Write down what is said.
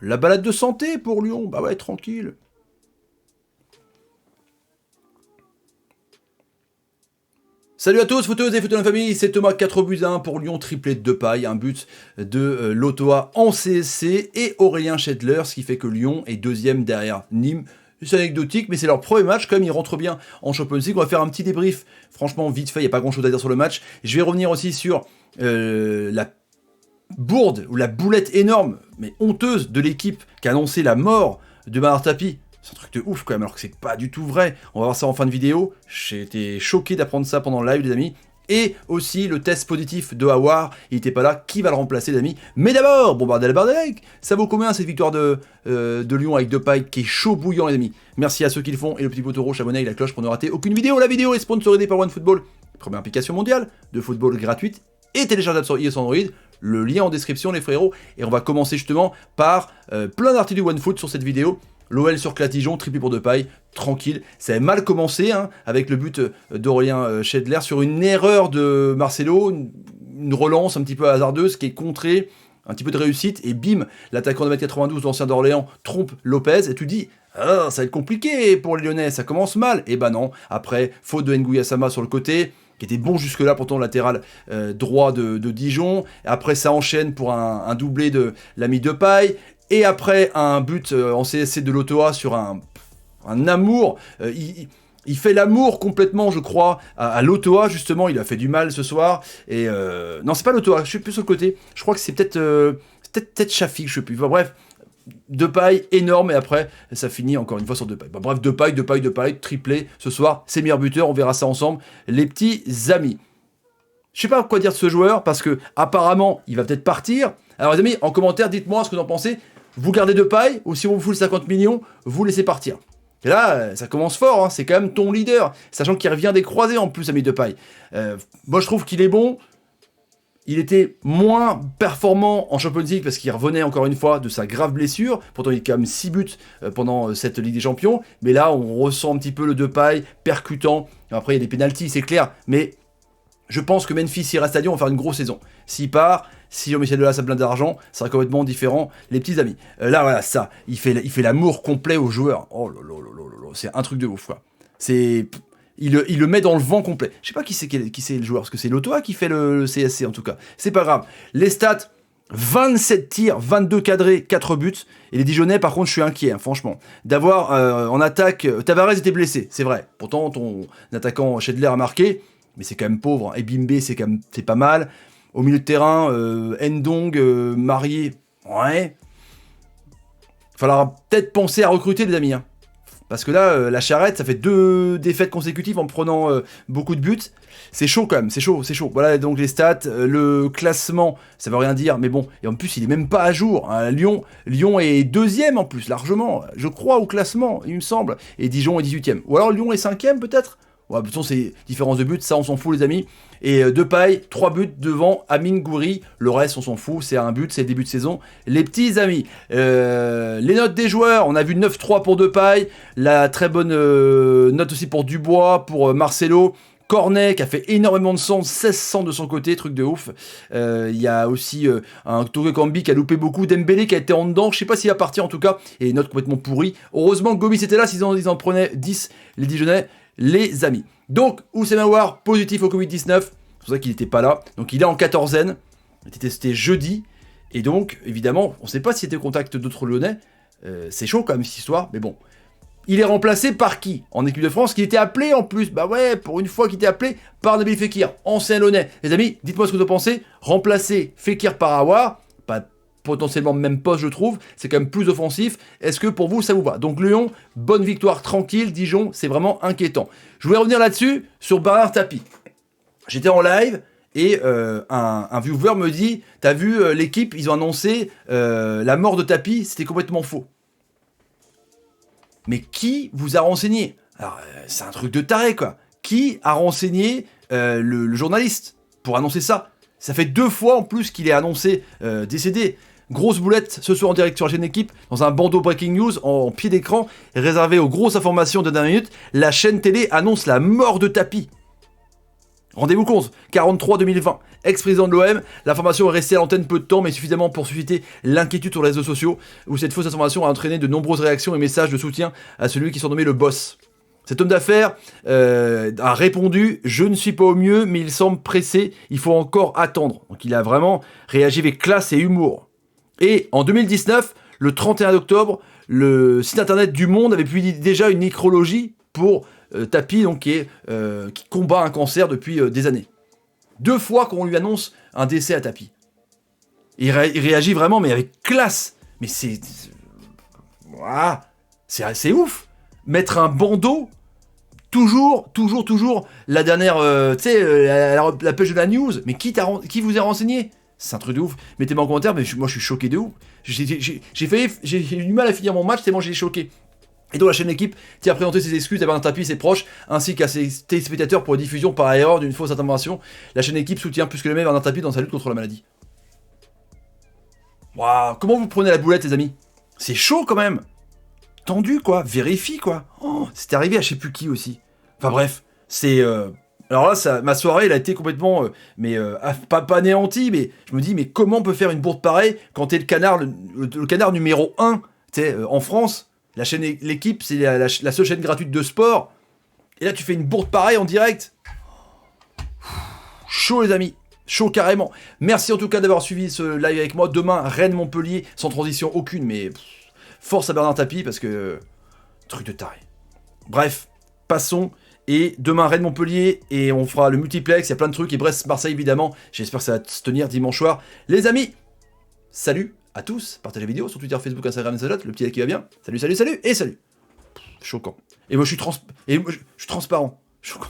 La balade de santé pour Lyon, bah ouais, tranquille. Salut à tous, footeuses et footeux de la famille, c'est Thomas, 4-1 pour Lyon, triplé de Depay, un but de Lotoa en CSC et Aurélien Schedler, ce qui fait que Lyon est deuxième derrière Nîmes. C'est anecdotique, mais c'est leur premier match, quand même, ils rentrent bien en Champions League. On va faire un petit débrief, franchement, vite fait, il n'y a pas grand chose à dire sur le match. Je vais revenir aussi sur la bourde, ou la boulette énorme, mais honteuse de l'équipe qui a annoncé la mort de Bernard Tapie. C'est un truc de ouf quand même, alors que c'est pas du tout vrai. On va voir ça en fin de vidéo. J'ai été choqué d'apprendre ça pendant le live, les amis. Et aussi le test positif de Aouar, il était pas là, qui va le remplacer, les amis. Mais d'abord, bon bordel, ça vaut combien cette victoire de Lyon avec Depay qui est chaud bouillant, les amis. Merci à ceux qui le font, et le petit poteau rouge, abonnez avec la cloche pour ne rater aucune vidéo. La vidéo est sponsorisée par OneFootball, première application mondiale de football gratuite et téléchargeable sur iOS Android. Le lien en description, les frérots. Et on va commencer justement par plein d'articles du OneFoot sur cette vidéo. L'OL sur Clatijon, triplé pour Depay, tranquille. Ça avait mal commencé hein, avec le but d'Aurélien Schedler sur une erreur de Marcelo, une relance un petit peu hasardeuse qui est contrée, un petit peu de réussite, et bim, l'attaquant de 1m92, l'ancien d'Orléans, trompe Lopez, et tu dis, ah, ça va être compliqué pour les Lyonnais, ça commence mal. Et bah non, après, faute de Nguya Sama sur le côté, qui était bon jusque-là, pourtant latéral droit de Dijon. Après, ça enchaîne pour un doublé de l'ami Depay. Et après, un but en CSC de Lotoa sur un amour. Il fait l'amour complètement, je crois, à Lotoa, justement. Il a fait du mal ce soir. Et non, c'est pas Lotoa, je suis plus sur le côté. Je crois que c'est peut-être Shafik, je sais plus. Enfin, bref, Depay, énorme. Et après, ça finit encore une fois sur Depay. Bref, Depay, triplé ce soir. C'est meilleur buteur, on verra ça ensemble. Les petits amis. Je sais pas quoi dire de ce joueur, parce que apparemment, il va peut-être partir. Alors les amis, en commentaire, dites-moi ce que vous en pensez. Vous gardez Depay, ou si on vous fout le 50 millions, vous laissez partir. Et là, ça commence fort, hein, c'est quand même ton leader, sachant qu'il revient des croisés en plus, ami Depay. Moi, je trouve qu'il est bon. Il était moins performant en Champions League parce qu'il revenait encore une fois de sa grave blessure. Pourtant, il a quand même 6 buts pendant cette Ligue des Champions. Mais là, on ressent un petit peu le Depay percutant. Après, il y a des pénaltys, c'est clair. Mais je pense que Memphis, s'il reste à Lyon, va faire une grosse saison. S'il part, si Jean-Michel Delas a plein d'argent, ça sera complètement différent, les petits amis. Là, voilà, ça, il fait l'amour complet aux joueurs. Oh là là là là là, c'est un truc de ouf, quoi. Il le met dans le vent complet. Je sais pas qui c'est le joueur, parce que c'est Lotoa qui fait le CSC, en tout cas. C'est pas grave. Les stats, 27 tirs, 22 cadrés, 4 buts. Et les Dijonais, par contre, je suis inquiet, hein, franchement. D'avoir en attaque... Tavares était blessé, c'est vrai. Pourtant, ton attaquant Schedler a marqué, mais c'est quand même pauvre. Et Bimbe, c'est pas mal. Au milieu de terrain, Ndong, Marié, ouais. Il faudra peut-être penser à recruter, les amis. Hein. Parce que là, la charrette, ça fait 2 défaites consécutives en prenant beaucoup de buts. C'est chaud quand même, c'est chaud. Voilà donc les stats, le classement, ça veut rien dire, mais bon. Et en plus, il est même pas à jour. Hein. Lyon est 2e en plus, largement. Je crois au classement, il me semble. Et Dijon est 18e. Ou alors Lyon est 5e peut-être. Ouais, de toute façon, c'est différence de buts, ça on s'en fout les amis. Et Depay, 3 buts devant Amine Gouiri. Le reste, on s'en fout, c'est un but, c'est le début de saison. Les petits amis, les notes des joueurs, on a vu 9-3 pour Depay. La très bonne note aussi pour Dubois, pour Marcelo. Cornet qui a fait énormément de sens, 1600 de son côté, truc de ouf. Il y a aussi un Touré Kambi qui a loupé beaucoup, Dembélé qui a été en dedans, je sais pas s'il va partir en tout cas, et une note complètement pourrie. Heureusement que Gomis était là, s'ils en prenaient 10, les Dijonais, les amis. Donc, Houssem Aouar, positif au Covid-19, c'est pour ça qu'il n'était pas là. Donc il est en 14e, il était testé jeudi, et donc, évidemment, on ne sait pas s'il était au contact d'autres Lyonnais, c'est chaud quand même cette histoire, mais bon. Il est remplacé par qui en équipe de France, qui était appelé en plus, bah ouais, pour une fois qu'il était appelé par Nabil Fekir, ancien Lyonnais. Les amis, dites-moi ce que vous en pensez, remplacer Fekir par Aouar, pas potentiellement même poste je trouve, c'est quand même plus offensif, est-ce que pour vous ça vous va? Donc Lyon, bonne victoire tranquille, Dijon, c'est vraiment inquiétant. Je voulais revenir là-dessus, sur Bernard Tapie. J'étais en live, et un viewer me dit, t'as vu l'équipe, ils ont annoncé la mort de Tapie, c'était complètement faux. Mais qui vous a renseigné? Alors, c'est un truc de taré, quoi. Qui a renseigné le journaliste pour annoncer ça? Ça fait 2 fois en plus qu'il est annoncé décédé. Grosse boulette ce soir en direct sur la chaîne Équipe, dans un bandeau Breaking News en pied d'écran, réservé aux grosses informations de dernière minute. La chaîne télé annonce la mort de Tapie. Rendez-vous compte, 43-2020, ex-président de l'OM, l'information est restée à l'antenne peu de temps, mais suffisamment pour susciter l'inquiétude sur les réseaux sociaux, où cette fausse information a entraîné de nombreuses réactions et messages de soutien à celui qui est surnommé le boss. Cet homme d'affaires a répondu « Je ne suis pas au mieux, mais il semble pressé, il faut encore attendre ». Donc il a vraiment réagi avec classe et humour. Et en 2019, le 31 octobre, le site internet du Monde avait publié déjà une nécrologie pour Tapi, donc, qui combat un cancer depuis des années. 2 fois qu'on lui annonce un décès à Tapi. Il réagit vraiment, mais avec classe. Mais c'est ouf. Mettre un bandeau, toujours la dernière, la page de la news. Mais qui vous a renseigné? C'est un truc de ouf. Mettez-moi en commentaire, mais moi je suis choqué de ouf. J'ai eu du mal à finir mon match tellement j'ai choqué. Et donc la chaîne L'équipe tient à présenter ses excuses à Bernard Tapie, ses proches, ainsi qu'à ses téléspectateurs pour la diffusion par erreur d'une fausse information. La chaîne L'équipe soutient plus que jamais Bernard Tapie dans sa lutte contre la maladie. Waouh, comment vous prenez la boulette les amis? C'est chaud quand même. Tendu quoi, vérifie quoi. Oh, c'est arrivé à je sais plus qui aussi. Enfin bref, c'est... Alors là, ma soirée, elle a été complètement, pas anéantie, mais je me dis, mais comment on peut faire une bourde pareille quand t'es le canard numéro 1, tu sais, en France? La chaîne L'équipe, c'est la seule chaîne gratuite de sport. Et là, tu fais une bourde pareille en direct. Chaud, les amis. Chaud, carrément. Merci en tout cas d'avoir suivi ce live avec moi. Demain, Rennes-Montpellier, sans transition aucune, mais force à Bernard Tapie, parce que... Truc de taré. Bref, passons. Et demain, Rennes-Montpellier, et on fera le multiplex. Il y a plein de trucs. Et Brest-Marseille, évidemment. J'espère que ça va se tenir dimanche soir. Les amis, salut à tous, partagez la vidéo sur Twitter, Facebook, Instagram, et le petit like qui va bien. Salut, et salut. Choquant. Et moi je suis transparent. Choquant.